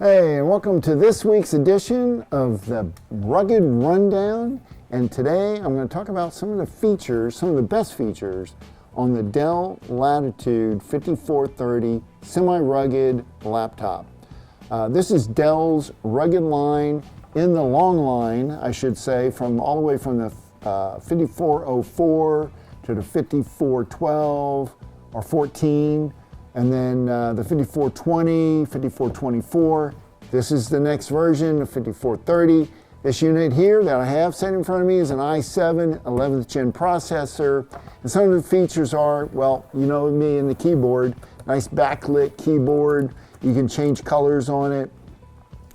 Hey, and welcome to this week's edition of the Rugged Rundown. And today I'm going to talk about some of the features, some of the best features on the Dell Latitude 5430 semi-rugged laptop. This is Dell's rugged line in the long line, I should say, from all the way from the 5404 to the 5412 or 14. And then the 5420, 5424. This is the next version, the 5430. This unit here that I have sitting in front of me is an i7 11th gen processor. And some of the features are, well, you know me and the keyboard. Nice backlit keyboard. You can change colors on it.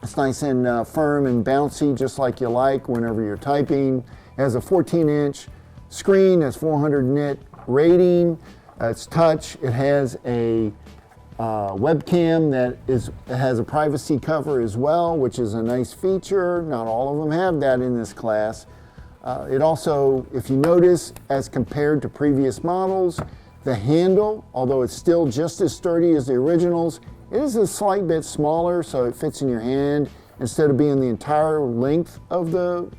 It's nice and firm and bouncy, just like you like whenever you're typing. It has a 14-inch screen, has 400 nit rating. It's touch. It has a webcam that has a privacy cover as well, which is a nice feature. Not all of them have that in this class. It also, if you notice, as compared to previous models, the handle, although it's still just as sturdy as the originals, it is a slight bit smaller, so it fits in your hand. Instead of being the entire length of the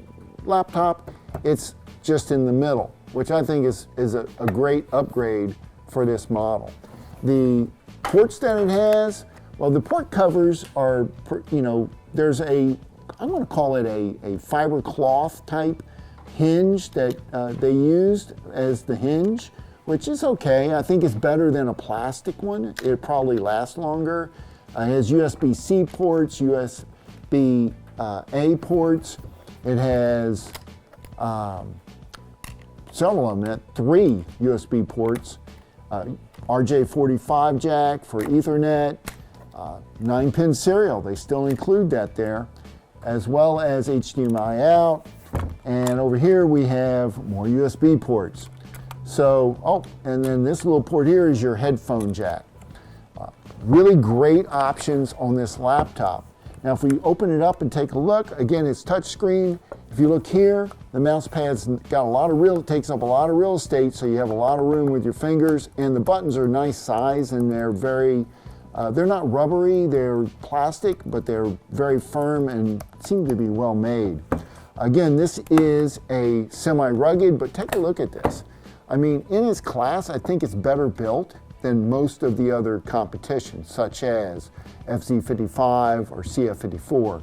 laptop, it's just in the middle, which I think is a great upgrade for this model. The ports that it has, well, the port covers are, there's I'm going to call it a fiber cloth type hinge that they used as the hinge, which is okay. I think it's better than a plastic one. It probably lasts longer. It has USB-C ports, USB-A ports. It has several of them, 3 USB ports, RJ45 jack for Ethernet, 9-pin serial, they still include that there, as well as HDMI out. And over here we have more USB ports. So, and then this little port here is your headphone jack. Really great options on this laptop. Now if we open it up and take a look, again it's touchscreen. If you look here, the mouse pad's got takes up a lot of real estate, so you have a lot of room with your fingers, and the buttons are nice size, and they're they're not rubbery, they're plastic, but they're very firm and seem to be well made. Again, this is a semi-rugged, but take a look at this. I mean, in its class, I think it's better built than most of the other competition, such as FZ55 or CF54.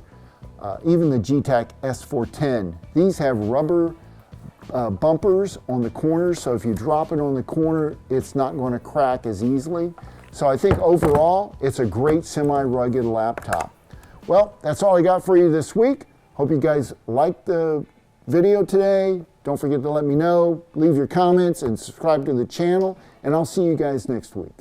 Even the Getac S410. These have rubber bumpers on the corners, so if you drop it on the corner, it's not going to crack as easily. So I think overall, it's a great semi-rugged laptop. Well, that's all I got for you this week. Hope you guys liked the video today. Don't forget to let me know, leave your comments, and subscribe to the channel, and I'll see you guys next week.